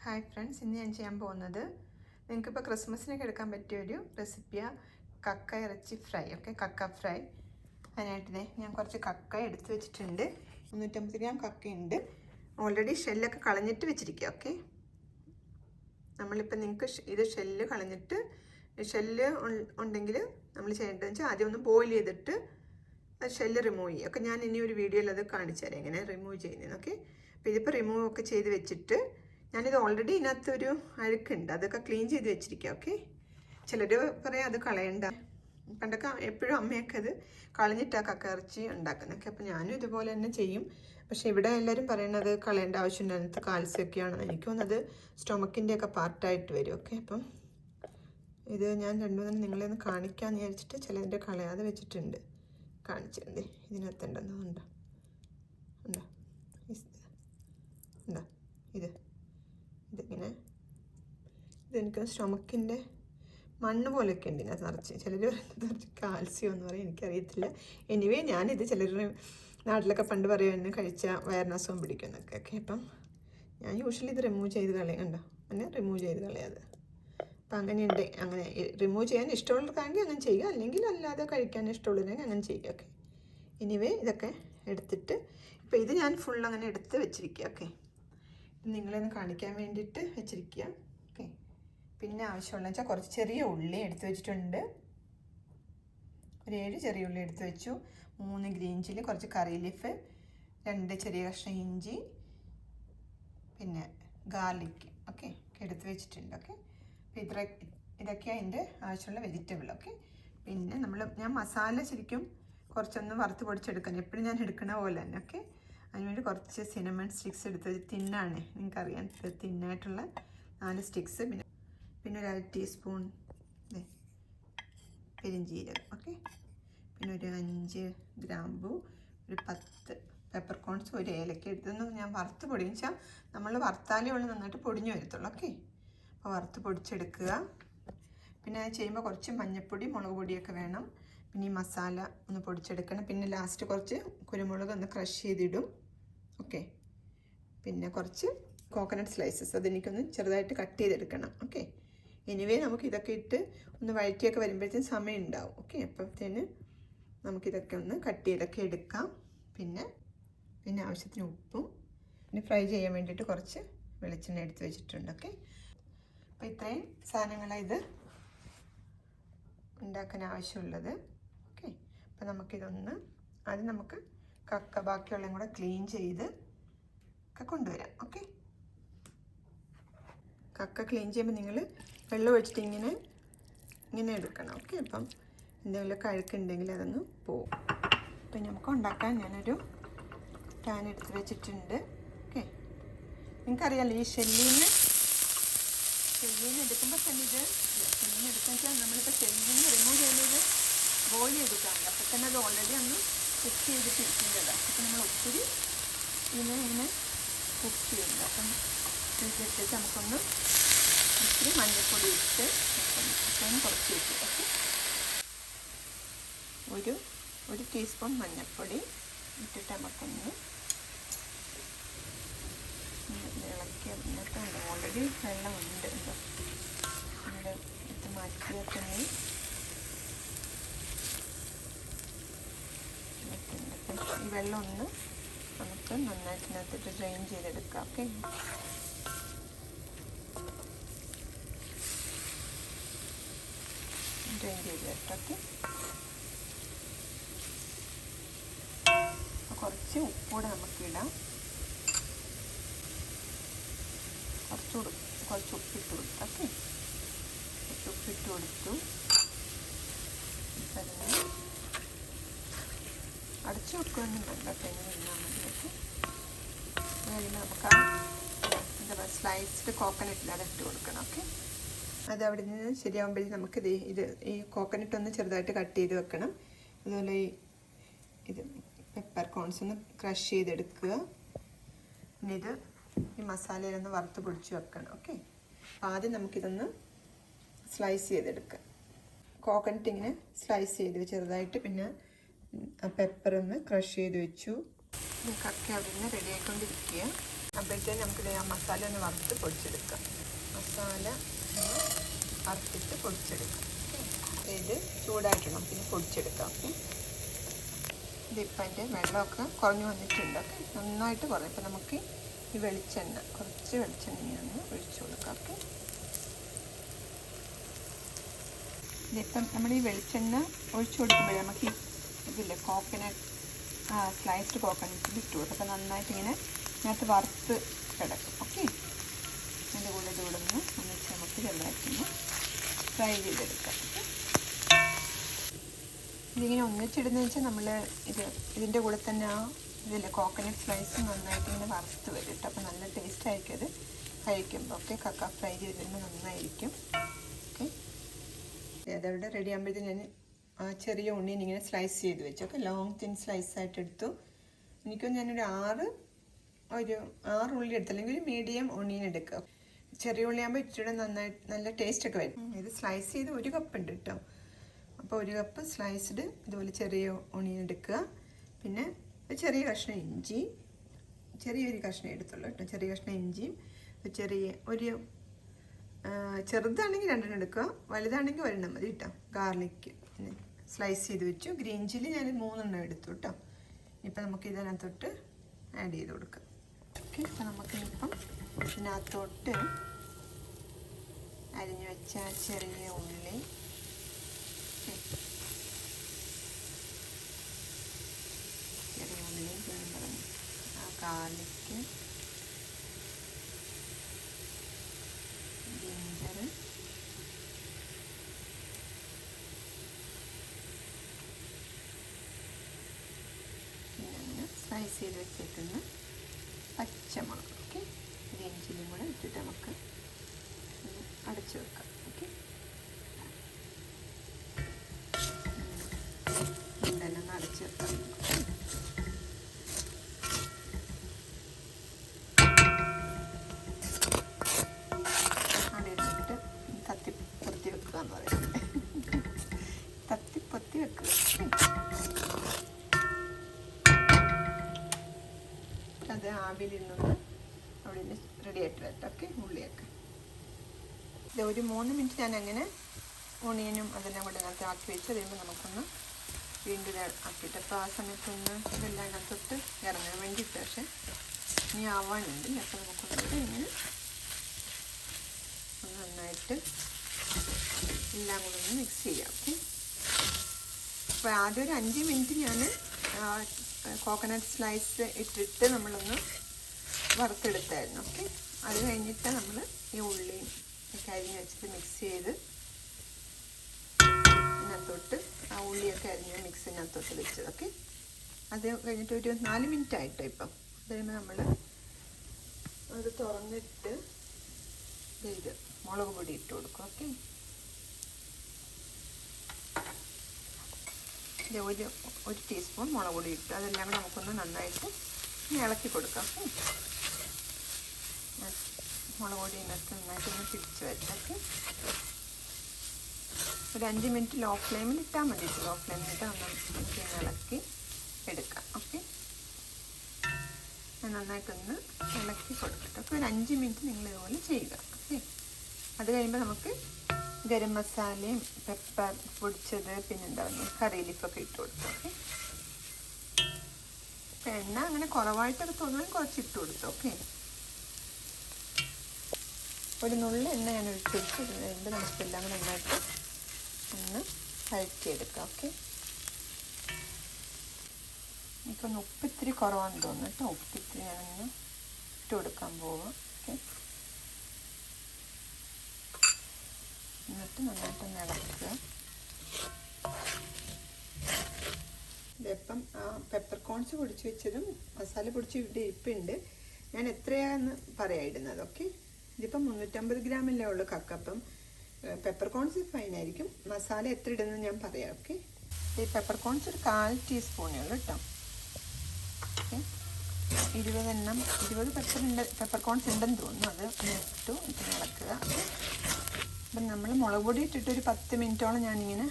Hi friends, ഇന്ന് ഞാൻ ചെയ്യാൻ പോകുന്നത് നിങ്ങൾക്കിപ്പോൾ ക്രിസ്മസിനൊക്കെ എടുക്കാൻ പറ്റിയ ഒരു റെസിപ്പിയാണ് കക്ക ഇറച്ചി ഫ്രൈ. ഓക്കെ, കക്ക ഫ്രൈ. അതിനായിട്ട് ഞാൻ കുറച്ച് കക്ക എടുത്ത് വെച്ചിട്ടുണ്ട്. 350 ഗ്രാം കക്കയുണ്ട്. ഓൾറെഡി ഷെല്ലൊക്കെ കളഞ്ഞിട്ട് വെച്ചിരിക്കുക. ഓക്കെ, നമ്മളിപ്പോൾ നിങ്ങൾക്ക് ഇത് ഷെല്ല് കളഞ്ഞിട്ട്, ഷെല്ല് ഉണ്ടെങ്കിൽ നമ്മൾ ചെയ്യേണ്ടതെന്ന് വെച്ചാൽ ആദ്യം ഒന്ന് ബോയിൽ ചെയ്തിട്ട് ഷെല്ല് റിമൂവ് ചെയ്യുക. ഒക്കെ ഞാൻ ഇനി ഒരു വീഡിയോയിൽ അത് കാണിച്ചു തരാം എങ്ങനെ റിമൂവ് ചെയ്യുന്നതെന്ന്. ഓക്കെ, അപ്പോൾ ഇതിപ്പോൾ റിമൂവ് ഒക്കെ ചെയ്ത് വെച്ചിട്ട് ഞാനിത് ഓൾറെഡി ഇതിനകത്തൊരു അഴുക്കുണ്ട്, അതൊക്കെ ക്ലീൻ ചെയ്ത് വെച്ചിരിക്കുക. ഓക്കെ, ചിലർ പറയാം അത് കളയണ്ട. പണ്ടൊക്കെ എപ്പോഴും അമ്മയൊക്കെ അത് കളഞ്ഞിട്ടാണ് കക്ക ഇറച്ചി ഉണ്ടാക്കുന്നതൊക്കെ. അപ്പോൾ ഞാനും ഇതുപോലെ തന്നെ ചെയ്യും. പക്ഷേ ഇവിടെ എല്ലാവരും പറയുന്നത് കളയേണ്ട ആവശ്യമുണ്ട്, അതിനകത്ത് കാൽസ്യമൊക്കെയാണ്. എനിക്ക് തോന്നുന്നത് സ്റ്റൊമക്കിൻ്റെ ഒക്കെ പാർട്ടായിട്ട് വരും. ഓക്കെ, അപ്പം ഇത് ഞാൻ രണ്ടുമൂന്ന് നിങ്ങളെ ഒന്ന് കാണിക്കാമെന്ന് വിചാരിച്ചിട്ട് ചിലതിൻ്റെ കളയാതെ വെച്ചിട്ടുണ്ട്. കാണിച്ചിട്ടുണ്ട്, ഇതിനകത്തുണ്ടെന്ന് ഉണ്ടോ ഉണ്ടോ ഉണ്ടോ ഇതിങ്ങനെ ഇതെനിക്ക് സ്റ്റൊമക്കിൻ്റെ മണ്ണ് പോലെയൊക്കെ ഉണ്ട് ഇതിനകത്ത് നിറച്ച്. ചിലർ നിറച്ച് കാൽസ്യം എന്ന് പറയും, എനിക്കറിയത്തില്ല. എനിവേ ഞാനിത് ചിലർ നാട്ടിലൊക്കെ പണ്ട് പറയുമെന്ന് കഴിച്ചാൽ വയറിനസുഖം പിടിക്കുന്നൊക്കെ. ഓക്കെ, അപ്പം ഞാൻ യൂഷ്വലി ഇത് റിമൂവ് ചെയ്ത് കളയണ്ട, അങ്ങനെ റിമൂവ് ചെയ്ത് കളയാതെ. അപ്പം അങ്ങനെയുണ്ട്. അങ്ങനെ റിമൂവ് ചെയ്യാൻ ഇഷ്ടമുള്ളവർക്കാണെങ്കിൽ അങ്ങനെ ചെയ്യുക, അല്ലെങ്കിൽ അല്ലാതെ കഴിക്കാൻ ഇഷ്ടമുള്ളവരെങ്കിൽ അങ്ങനെ ചെയ്യുക. ഓക്കെ, എനിവേ ഇതൊക്കെ എടുത്തിട്ട് ഇപ്പോൾ ഇത് ഞാൻ ഫുൾ അങ്ങനെ എടുത്ത് വെച്ചിരിക്കുക. ഓക്കെ, നിങ്ങളെയൊന്ന് കാണിക്കാൻ വേണ്ടിയിട്ട് വെച്ചിരിക്കുക. ഓക്കെ, പിന്നെ ആവശ്യമുള്ള വെച്ചാൽ കുറച്ച് ചെറിയ ഉള്ളി എടുത്ത് വെച്ചിട്ടുണ്ട്. ഒരു 7 ചെറിയ ഉള്ളി എടുത്ത് വെച്ചു. 3 ഗ്രീൻ ചില്ലി, കുറച്ച് കറി ലീഫ്, 2 ചെറിയ കഷ്ണം ഇഞ്ചി, പിന്നെ ഗാർലിക്. ഓക്കെ, എടുത്ത് വെച്ചിട്ടുണ്ട്. ഓക്കെ, അപ്പോൾ ഇതൊക്കെയാണ് അതിൻ്റെ ആവശ്യമുള്ള വെജിറ്റബിൾ. ഓക്കെ, പിന്നെ ഞാൻ മസാല ശരിക്കും കുറച്ചൊന്ന് വറുത്ത് പൊടിച്ചെടുക്കാൻ എപ്പോഴും ഞാൻ എടുക്കണ പോലെ തന്നെ. ഓക്കെ, അതിനുവേണ്ടി കുറച്ച് സിനമൺ സ്റ്റിക്സ് എടുത്ത് തിന്നാണ്, നിങ്ങൾക്കറിയാം, തിന്നായിട്ടുള്ള 4 സ്റ്റിക്സ്, പിന്നെ ഒരു 1/2 ടീസ്പൂൺ പെരിഞ്ജീരകം. ഓക്കെ, പിന്നെ ഒരു 5 ഗ്രാമ്പു, ഒരു 10 പെപ്പർകോൺസ്, ഒരു ഏലക്ക എടുത്തൊന്നും ഞാൻ വറുത്ത് പൊടിച്ചാൽ നമ്മൾ വറുത്താലേ ഉള്ളൂ നന്നായിട്ട് പൊടിഞ്ഞു വരത്തുള്ളൂ. ഓക്കെ, അപ്പോൾ വറുത്ത് പൊടിച്ചെടുക്കുക. പിന്നെ അത് ചെയ്യുമ്പോൾ കുറച്ച് മഞ്ഞൾപ്പൊടി, മുളക് പൊടിയൊക്കെ വേണം. പിന്നെ ഈ മസാല ഒന്ന് പൊടിച്ചെടുക്കണം. പിന്നെ ലാസ്റ്റ് കുറച്ച് കുരുമുളക് ഒന്ന് ക്രഷ് ചെയ്തിടും. ഓക്കെ, പിന്നെ കുറച്ച് കോക്കനട്ട് സ്ലൈസസ്, അതെനിക്കൊന്ന് ചെറുതായിട്ട് കട്ട് ചെയ്തെടുക്കണം. ഓക്കെ, എനിവേ നമുക്ക് ഇതൊക്കെ ഇട്ട് ഒന്ന് വഴറ്റിയൊക്കെ വരുമ്പോഴത്തേക്കും സമയം ഉണ്ടാവും. ഓക്കെ, അപ്പോഴത്തേന് നമുക്കിതൊക്കെ ഒന്ന് കട്ട് ചെയ്തൊക്കെ എടുക്കാം. പിന്നെ ആവശ്യത്തിന് ഉപ്പും, പിന്നെ ഫ്രൈ ചെയ്യാൻ വേണ്ടിയിട്ട് കുറച്ച് വെളിച്ചെണ്ണ എടുത്ത് വെച്ചിട്ടുണ്ട്. ഓക്കെ, അപ്പോൾ ഇത്രയും സാധനങ്ങളാണ് ഇത് ഉണ്ടാക്കാൻ ആവശ്യമുള്ളത്. ഓക്കെ, അപ്പോൾ നമുക്കിതൊന്ന് ആദ്യം നമുക്ക് കക്ക ബാക്കിയുള്ളതും കൂടെ ക്ലീൻ ചെയ്ത് ഒക്കെ കൊണ്ടുവരാം. ഓക്കെ, കക്ക ക്ലീൻ ചെയ്യുമ്പോൾ നിങ്ങൾ വെള്ളം ഒഴിച്ചിട്ട് ഇങ്ങനെ എടുക്കണം. ഓക്കെ, അപ്പം എന്തെങ്കിലുമൊക്കെ അഴുക്കുണ്ടെങ്കിൽ അതൊന്ന് പോവും. അപ്പം നമുക്ക് ഉണ്ടാക്കാൻ ഞാനൊരു പാൻ എടുത്ത് വെച്ചിട്ടുണ്ട്. ഓക്കെ, നിങ്ങൾക്കറിയാമല്ലോ ഈ ഷെല്ലിന് എടുക്കുമ്പോൾ തന്നെ ഷെല്ലിന് എടുക്കാൻ വെച്ചാൽ നമ്മളിപ്പോൾ ഷെല്ലിന് റിമൂവ് ചെയ്യുന്നത് ബോയിൽ ചെയ്തിട്ടാണ്. അപ്പോൾ തന്നെ അത് ഓൾറെഡി ഒന്ന് കുക്ക് ചെയ്തിട്ടിരിക്കുന്നതാണ്. അപ്പം നമ്മൾ ഒത്തിരി ഇങ്ങനെ കുക്ക് ചെയ്യുന്നത്. അപ്പം ഇതിട്ട് നമുക്കൊന്ന് ഇത്തിരി മഞ്ഞൾപ്പൊടി ഇട്ട് കുറച്ച് വെക്കുക. ഓക്കെ, ഒരു ടീസ്പൂൺ മഞ്ഞൾപ്പൊടി ഇട്ടിട്ട് നമുക്കൊന്ന് ഇളക്കി. അതിനകത്തുണ്ട് ഓൾറെഡി വെള്ളമുണ്ട്, എന്തോ നമ്മൾ ഇത് മാറ്റിയൊക്കെ ഈ വെള്ളം ഒന്ന് നമുക്ക് നന്നായിട്ട് ഇതിനകത്തിട്ട് ഡ്രെയിൻ ചെയ്തെടുക്കാം. ഓക്കെ, ഡ്രെയിൻ ചെയ്ത് വെച്ചിട്ട് കുറച്ച് ഉപ്പൂടെ നമുക്കിടാം. കുറച്ച് ഉപ്പിട്ട് കൊടുത്തു. ഓക്കെ, കുറച്ച് ഉപ്പിട്ട് കൊടുത്തു. അതിന് അടച്ചു വെക്കുകയൊന്നും വേണ്ട, തെങ്ങ് നിന്നാൽ മതി. ഓക്കെ, നമുക്ക് എന്താ പറയുക, സ്ലൈസ്ഡ് കോക്കനട്ടിൽ അതിട്ട് കൊടുക്കണം. ഓക്കെ, അത് അവിടെ നിന്ന് ശരിയാകുമ്പോഴേക്കും നമുക്കിത് ഈ കോക്കനട്ട് ഒന്ന് ചെറുതായിട്ട് കട്ട് ചെയ്ത് വെക്കണം. അതുപോലെ ഇത് പെപ്പർകോൺസ് ഒന്ന് ക്രഷ് ചെയ്തെടുക്കുക. പിന്നെ ഈ മസാലയിലൊന്ന് വറുത്ത് പൊടിച്ച് വെക്കണം. ഓക്കെ, ആദ്യം നമുക്കിതൊന്ന് സ്ലൈസ് ചെയ്തെടുക്കാം. കോക്കനട്ട് ഇങ്ങനെ സ്ലൈസ് ചെയ്ത് ചെറുതായിട്ട്, പിന്നെ പെപ്പർ ഒന്ന് ക്രഷ് ചെയ്ത് വെച്ചു. കക്ക അവിടെ നിന്ന് റെഡി ആയിക്കൊണ്ടിരിക്കുക. അപ്പോഴത്തേക്കും നമുക്കിത് ആ മസാല ഒന്ന് വറുത്ത് പൊടിച്ചെടുക്കാം. മസാല വറുത്തിട്ട് പൊടിച്ചെടുക്കാം. ഇത് ചൂടായിട്ട് നമുക്കിത് പൊടിച്ചെടുക്കാം. ഇതിപ്പോൾ അതിൻ്റെ വെള്ളമൊക്കെ കുറഞ്ഞു വന്നിട്ടുണ്ട്. നന്നായിട്ട് കുറയും. ഇപ്പോൾ നമുക്ക് ഈ വെളിച്ചെണ്ണ, കുറച്ച് വെളിച്ചെണ്ണയൊന്ന് ഒഴിച്ചു കൊടുക്കാം. ഇതിപ്പം നമ്മൾ ഈ വെളിച്ചെണ്ണ ഒഴിച്ചു കൊടുക്കുമ്പോഴേ നമുക്ക് ഇതില്ലേ കോക്കനട്ട് സ്ലൈസ്ഡ് കോക്കനട്ട് ഇട്ട് കൊടുക്കും. അപ്പോൾ നന്നായിട്ട് ഇങ്ങനെ ഇതിനകത്ത് വറുത്ത് കിടക്കും. ഓക്കെ, അതിൻ്റെ കൂടെ ഇത് ഒന്നിച്ച് നമുക്ക് ചെറുതായിട്ടൊന്ന് ഫ്രൈ ചെയ്തെടുക്കാം. ഇതിങ്ങനെ ഒന്നിച്ചിടുന്നതെന്ന് വെച്ചാൽ നമ്മൾ ഇതിൻ്റെ കൂടെ തന്നെ ഇതില്ലേ കോക്കനട്ട് സ്ലൈസ് നന്നായിട്ട് ഇങ്ങനെ വറുത്ത് വരും കേട്ടോ. അപ്പോൾ നല്ല ടേസ്റ്റ് ആയിരിക്കും അത് കഴിക്കുമ്പോൾ. ഓക്കെ, കക്ക ഫ്രൈ ചെയ്ത് വരുമ്പോൾ നന്നായിരിക്കും. ഓക്കെ, അതവിടെ റെഡി ആകുമ്പോഴത്തേക്കും ഞാൻ ആ ചെറിയ ഉണ്ണിയിൽ ഇങ്ങനെ സ്ലൈസ് ചെയ്ത് വെച്ചു. ഓക്കെ, ലോങ് തിൻ സ്ലൈസായിട്ട് എടുത്തു. എനിക്കൊന്ന് ഞാനൊരു ആറ് ഉള്ളി എടുത്തു, അല്ലെങ്കിൽ ഒരു മീഡിയം ഒണിയൻ എടുക്കുക. ചെറിയ ഉള്ളിയാകുമ്പോൾ ഇച്ചിരി നന്നായിട്ട് നല്ല ടേസ്റ്റൊക്കെ വരും. ഇത് സ്ലൈസ് ചെയ്ത് 1 കപ്പ് ഉണ്ട് കേട്ടോ. അപ്പോൾ 1 കപ്പ് സ്ലൈസ്ഡ് ഇതുപോലെ ചെറിയ ഒണിയൻ എടുക്കുക. പിന്നെ ചെറിയ കഷ്ണം ഇഞ്ചി, ചെറിയൊരു കഷ്ണം എടുത്തുള്ളൂ കേട്ടോ. ചെറിയ കഷ്ണം ഇഞ്ചിയും ചെറുതാണെങ്കിൽ 2 എടുക്കുക, വലുതാണെങ്കിൽ 1 മതി കേട്ടോ. ഗാർലിക്ക് സ്ലൈസ് ചെയ്ത് വെച്ചു. ഗ്രീൻ ചില്ലി ഞാൻ 3 എടുത്തു കേട്ടോ. ഇപ്പം നമുക്ക് ഇതിനകത്തോട്ട് ആഡ് ചെയ്ത് കൊടുക്കാം. ഓക്കെ, അപ്പം നമുക്കിപ്പം ഇതിനകത്തോട്ട് അരിഞ്ഞു വെച്ച ചെറിയ ഉള്ളി, ആ ഗാർലിക്ക്, ജിഞ്ചർ, പിന്നെ സ്ലൈസ് ചെയ്ത് വെച്ചേക്കുന്ന പച്ചമുളക്. ഓക്കെ, ഗ്രീൻ ചില്ലിയും കൂടെ ഇട്ടിട്ട് നമുക്ക് അടച്ചു വെക്കാം. ഓക്കെ, ഇതെല്ലാം അടച്ചു വെക്കാം. അവിടെ ഇട്ടിട്ട് തത്തിപ്പൊത്തി വെക്കുക എന്ന് പറയുന്നത്. തത്തിപ്പൊത്തി വെക്കുക. അത് ആവിലിരുന്നൊന്ന് അവിടെ റെഡി ആയിട്ട് വരട്ടെ. ഓക്കെ, ഉള്ളിയൊക്കെ ഇത് ഒരു 3 മിനിറ്റ് ഞാൻ അങ്ങനെ ഓണിയനും അതെല്ലാം കൂടെ അതിനകത്ത് ആക്കി വെച്ച് കഴിയുമ്പോൾ നമുക്കൊന്ന് വീണ്ടും ആക്കിയിട്ട്, അപ്പോൾ ആ സമയത്തൊന്ന് ഇതെല്ലാം അതിനകത്തോട്ട് ഇറങ്ങാൻ വേണ്ടിയിട്ട്. പക്ഷേ ഇനി ആവാനുണ്ട്. അപ്പോൾ നമുക്കൊന്നിട്ട് ഇങ്ങനെ നന്നായിട്ട് എല്ലാം കൂടെ ഒന്ന് മിക്സ് ചെയ്യാം. ഓക്കെ, അപ്പോൾ ആദ്യം ഒരു 5 മിനിറ്റ് ഞാൻ കോക്കനട്ട് സ്ലൈസ് ഇട്ടിട്ട് നമ്മളൊന്ന് വറുത്തെടുത്തായിരുന്നു. ഓക്കെ, അത് കഴിഞ്ഞിട്ട് നമ്മൾ ഈ ഉള്ളിയും ഒക്കെ അരിഞ്ഞ് വെച്ചിട്ട് മിക്സ് ചെയ്ത് ഇതിനകത്തോട്ട് ആ ഉള്ളിയൊക്കെ അരിഞ്ഞ് മിക്സിനകത്തോട്ട് വെച്ചത്. ഓക്കെ, അത് കഴിഞ്ഞിട്ട് ഒരു 4 മിനിറ്റ് ആയിട്ടോ. ഇപ്പം അത് കഴിയുമ്പോൾ നമ്മൾ അത് തുറന്നിട്ട് ഇത് മുളക് പൊടി ഇട്ട് കൊടുക്കും. ഓക്കെ, ഒരു ടീസ്പൂൺ മുളക് പൊടി ഇട്ട് അതെല്ലാം കൂടെ നമുക്കൊന്ന് നന്നായിട്ട് ഇളക്കി കൊടുക്കാം. മുളക് പൊടി നന്നായിട്ട് ഒന്ന് പിടിച്ച് വെച്ചൊക്കെ ഒരു 5 മിനിറ്റ് ലോ ഫ്ലെയിമിൽ ഇട്ടാൽ മതി. ലോ ഫ്ലെയിമിലിട്ട് നമുക്ക് ഇളക്കി എടുക്കാം. ഓക്കെ, നന്നായിട്ടൊന്ന് ഇളക്കി കൊടുത്തിട്ട് അപ്പോൾ ഒരു 5 മിനിറ്റ് നിങ്ങൾ ഇതുപോലെ ചെയ്യുക. ഓക്കെ, അത് കഴിയുമ്പോൾ നമുക്ക് ഗരം മസാലയും പെപ്പർ പൊടിച്ചത് പിന്നെന്താ പറയുക കറി ലീഫൊക്കെ ഇട്ട് കൊടുത്തു. ഓക്കെ, അപ്പം എണ്ണ അങ്ങനെ കുറവായിട്ടൊക്കെ തോന്നുമ്പോൾ കുറച്ച് ഇട്ട് കൊടുത്തു. ഓക്കെ, ഒരു നുള്ള എണ്ണ ഞാൻ ഒഴിച്ചെടുത്ത് കഴിയുമ്പോൾ നമുക്കെല്ലാം കൂടെ നന്നായിട്ട് ഒന്ന് കഴിച്ചെടുക്കാം. ഓക്കെ, എനിക്കൊന്ന് ഉപ്പ് ഇത്തിരി കുറവാണെന്ന് തോന്നുന്നു കേട്ടോ. ഉപ്പ് ഇത്തിരി ഞാനൊന്ന് ഇട്ട് കൊടുക്കാൻ പോവാം. ഓക്കെ, എന്നിട്ട് നന്നായിട്ടൊന്ന് ഇളക്കുക. ഇതിപ്പം പെപ്പർകോൺസ് പൊടിച്ച് വെച്ചതും മസാല പൊടിച്ച് ഇവിടെ ഇരിപ്പുണ്ട്. ഞാൻ എത്രയാണെന്ന് പറയാം ഇടുന്നത്. ഓക്കെ, ഇതിപ്പം 350 ഗ്രാമല്ലേ ഉള്ളൂ കക്ക. അപ്പം പെപ്പർകോൺസ് ഫൈനായിരിക്കും. മസാല എത്ര ഇടുന്നത് ഞാൻ പറയാം. ഓക്കെ, ഈ പെപ്പർകോൺസ് ഒരു 1/4 ടീസ്പൂണേ ഉള്ളൂ കേട്ടോ. ഓക്കെ, 20 പെപ്പർകോൺസ് ഉണ്ടെന്ന് തോന്നുന്നു. അത് ഇട്ടു ഇട്ട് ഇളക്കുക. അപ്പം നമ്മൾ മുളക് പൊടി ഇട്ടിട്ട് ഒരു 10 മിനിറ്റോളം ഞാനിങ്ങനെ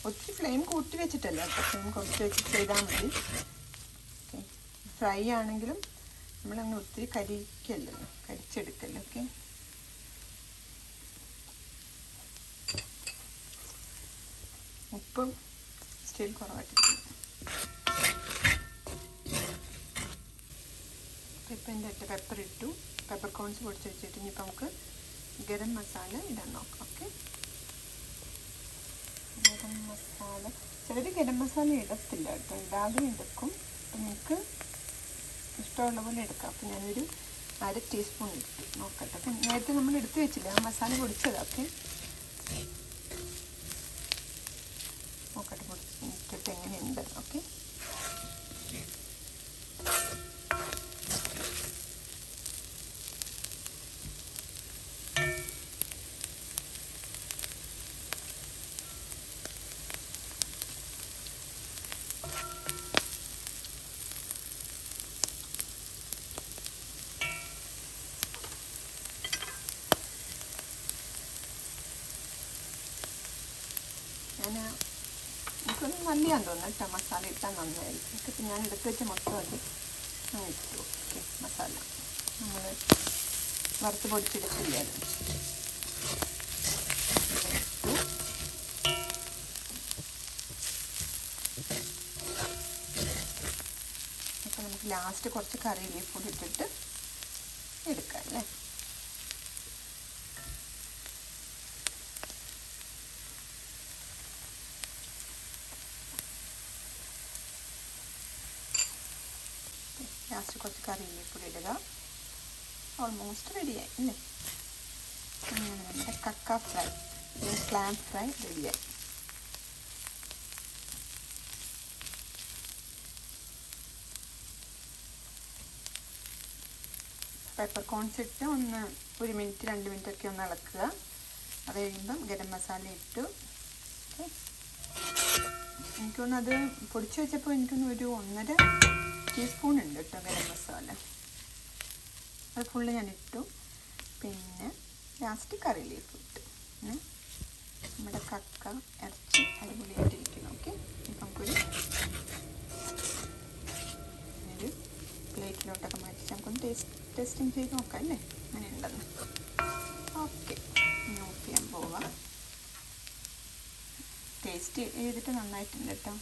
ഒത്തിരി ഫ്ലെയിം കൂട്ടി വെച്ചിട്ടല്ല, അപ്പോൾ ഫ്ലെയിം കുറച്ച് വെച്ചിട്ട് ചെയ്താൽ മതി. ഓക്കെ, ഫ്രൈ ആണെങ്കിലും നമ്മളങ്ങ് ഒത്തിരി കരിക്കല്ലോ, കരിച്ചെടുക്കല്ലോ. ഓക്കെ, ഉപ്പും സ്റ്റീൽ കുറവായിട്ടിരിക്കും. ഇപ്പം എൻ്റെ പെപ്പർ ഇട്ടു, പെപ്പർകോൺസ് പൊടിച്ച് വെച്ചിട്ട് ഇനിയിപ്പോൾ നമുക്ക് ഗരം മസാല ഇടാൻ നോക്കാം. ഓക്കെ, ഗരം മസാല ചിലർ ഗരം മസാല ഇടത്തില്ല കേട്ടോ, ഇടാതെ എടുക്കും. അപ്പം നിങ്ങൾക്ക് ഇഷ്ടമുള്ള പോലെ എടുക്കാം. അപ്പം ഞാനൊരു 1/2 ടീസ്പൂൺ ഇട്ടു നോക്കട്ടെ. അപ്പം നേരത്തെ നമ്മൾ എടുത്ത് വെച്ചില്ല, ആ മസാല പൊടിച്ചതാണ്. ഓക്കെ, നോക്കട്ടെ പൊടിച്ചിട്ട് എങ്ങനെയുണ്ട്. ഓക്കെ, എനിക്കൊന്ന് നല്ലതാന്ന് തോന്നുന്നു കേട്ടോ, മസാല ഇട്ടാൽ നന്നായിരിക്കും. ഇപ്പം ഞാൻ എടുത്ത് വെച്ച മൊത്തം അത് ഇട്ടു. ഓക്കെ, മസാല നമ്മൾ വറുത്ത് പൊടിച്ചെടുക്കില്ലേ അത് ഇട്ടു. അപ്പം നമുക്ക് ലാസ്റ്റ് കുറച്ച് കറി ലീഫ് കൂടി ഇട്ടിട്ട് എടുക്കാം അല്ലേ. ലാസ്റ്റ് കുറച്ച് കറി ലീഫ് ഇടുക. ഓൾമോസ്റ്റ് റെഡിയായി അല്ലേ. നമ്മുടെ കക്ക ഫ്രൈ, ക്ലാം ഫ്രൈ റെഡിയായി. പെപ്പർകോൺസ് ഇട്ട് ഒന്ന് 1 മിനിറ്റ് 2 മിനിറ്റ് ഒക്കെ ഒന്ന് ഇളക്കുക. അത് കഴിയുമ്പം ഗരം മസാല ഇട്ടു. ഓക്കെ, എനിക്കൊന്നത് പൊടിച്ച് വെച്ചപ്പോൾ എനിക്കൊന്ന് ഒരു 1.5 ടീസ്പൂൺ ഉണ്ട് കേട്ടോ ഗരം മസാല. അത് ഫുള്ള് ഞാൻ ഇട്ടു. പിന്നെ ലാസ്റ്റ് കറി ലീഫ് ഇട്ടു. നമ്മുടെ കക്ക ഇറച്ചി അടിപൊളിയായിട്ടിരിക്കണം. ഓക്കെ, ഇപ്പം നമുക്കൊരു പ്ലേറ്റിലോട്ടൊക്കെ മാറ്റി നമുക്കൊന്ന് ടെസ്റ്റിങ് ചെയ്ത് നോക്കാം അല്ലേ, അങ്ങനെ ഉണ്ടെന്ന്. ഓക്കെ, ഓഫ് ചെയ്യാൻ പോവാം. ടേസ്റ്റ് ചെയ്തിട്ട് നന്നായിട്ടുണ്ട് കേട്ടോ,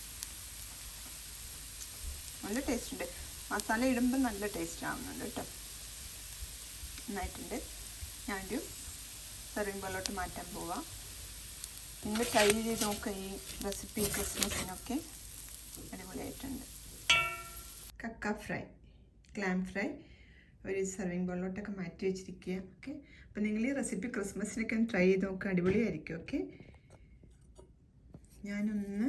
നല്ല ടേസ്റ്റ് ഉണ്ട്. മസാല ഇടുമ്പോൾ നല്ല ടേസ്റ്റ് ആവുന്നുണ്ട് കേട്ടോ, നന്നായിട്ടുണ്ട്. ഞാനൊരു സെർവിങ് ബോളിലോട്ട് മാറ്റാൻ പോവാം. നിങ്ങൾ ട്രൈ ചെയ്ത് നോക്കുക ഈ റെസിപ്പി, ക്രിസ്മസിനൊക്കെ അടിപൊളിയായിട്ടുണ്ട്. കക്ക ഫ്രൈ, ക്ലാം ഫ്രൈ ഒരു സെർവിങ് ബോളിലോട്ടൊക്കെ മാറ്റി വെച്ചിരിക്കുക. ഓക്കെ, അപ്പം നിങ്ങൾ ഈ റെസിപ്പി ക്രിസ്മസിനൊക്കെ ഒന്ന് ട്രൈ ചെയ്ത് നോക്കുക, അടിപൊളിയായിരിക്കും. ഓക്കെ, ഞാനൊന്ന്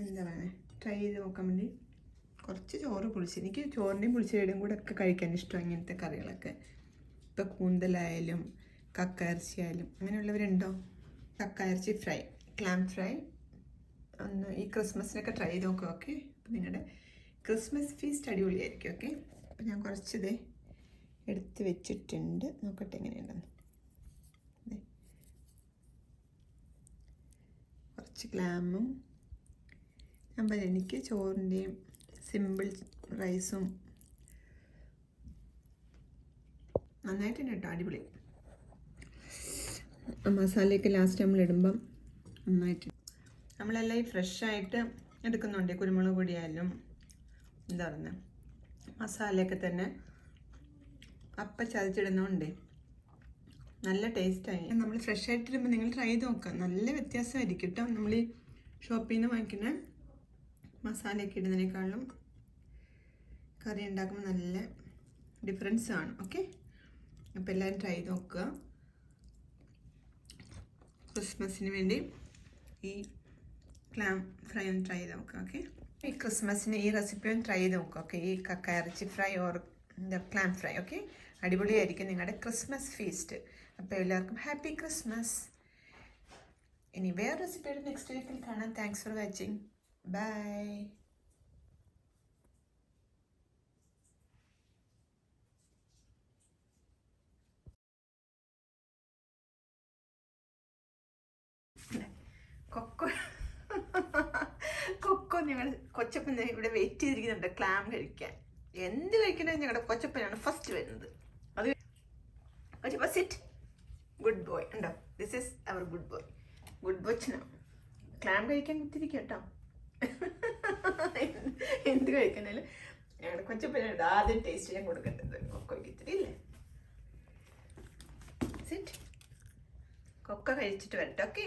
എന്താ പറയുക ട്രൈ ചെയ്ത് നോക്കാൻ വേണ്ടി കുറച്ച് ചോറ് പൊളിച്ച്, എനിക്ക് ചോറിൻ്റെയും പുളിശ്ശേരിയുടെയും കൂടെ ഒക്കെ കഴിക്കാൻ ഇഷ്ടം ഇങ്ങനത്തെ കറികളൊക്കെ. ഇപ്പോൾ കൂന്തലായാലും കക്ക ഇറച്ചി ആയാലും അങ്ങനെയുള്ളവരുണ്ടോ? കക്ക ഇറച്ചി ഫ്രൈ, ക്ലാം ഫ്രൈ ഒന്ന് ഈ ക്രിസ്മസിനൊക്കെ ട്രൈ ചെയ്ത് നോക്കുക. ഓക്കെ, അപ്പം നിങ്ങളുടെ ക്രിസ്മസ് ഫീസ്റ്റ് അടിപൊളിയായിരിക്കും. ഓക്കെ, അപ്പം ഞാൻ കുറച്ചിത് എടുത്ത് വെച്ചിട്ടുണ്ട്, നോക്കട്ടെ എങ്ങനെയുണ്ടെന്ന്. കുറച്ച് ക്ലാമും അപ്പം എനിക്ക് ചോറിൻ്റെയും സിമ്പിൾ റൈസും നന്നായിട്ടുണ്ട് കേട്ടോ, അടിപൊളി. മസാലയൊക്കെ ലാസ്റ്റ് നമ്മൾ ഇടുമ്പം നന്നായിട്ട് നമ്മളെല്ലാം ഈ ഫ്രഷായിട്ട് എടുക്കുന്നുണ്ട്. കുരുമുളക് പൊടിയായാലും എന്താ പറയുന്നത് മസാലയൊക്കെ തന്നെ അപ്പം ചതച്ചിടുന്നുണ്ട്, നല്ല ടേസ്റ്റായി. നമ്മൾ ഫ്രഷായിട്ടിടുമ്പോൾ നിങ്ങൾ ട്രൈ ചെയ്ത് നോക്കാം, നല്ല വ്യത്യാസമായിരിക്കും കേട്ടോ. നമ്മൾ ഈ ഷോപ്പിൽ നിന്ന് വാങ്ങിക്കുന്ന മസാലയൊക്കെ ഇടുന്നതിനേക്കാളും കറി ഉണ്ടാക്കുമ്പോൾ നല്ല ഡിഫറൻസ് ആണ്. ഓക്കെ, അപ്പോൾ എല്ലാവരും ട്രൈ ചെയ്ത് നോക്കുക. ക്രിസ്മസിന് വേണ്ടി ഈ ക്ലാം ഫ്രൈ ഒന്ന് ട്രൈ ചെയ്ത് നോക്കുക. ഓക്കെ, ഈ ക്രിസ്മസിന് ഈ റെസിപ്പി ഒന്ന് ട്രൈ ചെയ്ത് നോക്കുക. ഓക്കെ, ഈ കക്ക ഇറച്ചി fry or clamp fry. Okay, അടിപൊളിയായിരിക്കും നിങ്ങളുടെ ക്രിസ്മസ് ഫീസ്റ്റ്. അപ്പോൾ എല്ലാവർക്കും ഹാപ്പി ക്രിസ്മസ്. ഇനി വേറെ റെസിപ്പിയുടെ നെക്സ്റ്റ് വീക്കിൽ കാണാം. Thanks for watching. ബൈ. കൊക്കോ ഞങ്ങൾ കൊച്ചപ്പൻ ഇവിടെ വെയിറ്റ് ചെയ്തിരിക്കുന്നുണ്ട് ക്ലാം കഴിക്കാൻ. എന്ത് കഴിക്കണേ ഞങ്ങളുടെ കൊച്ചപ്പനാണ് ഫസ്റ്റ് വരുന്നത്. അത് കൊച്ചപ്പ സിറ്റ്, ഗുഡ് ബോയ് ഉണ്ടോ, this is our good boy, good ബോച്ചനാണ്. ക്ലാം കഴിക്കാൻ കുത്തിരിക്കുക കേട്ടോ. എന്ത് കഴിക്കണേലും ഞങ്ങളുടെ കൊച്ചപ്പനാണ് ആദ്യം ടേസ്റ്റ് ഞാൻ കൊടുക്കേണ്ടത്. കൊക്കോയ്ക്ക് ഇത്തിരി ഇല്ലേ. സിറ്റ്, കൊക്ക കഴിച്ചിട്ട് വരട്ടെ. ഓക്കെ.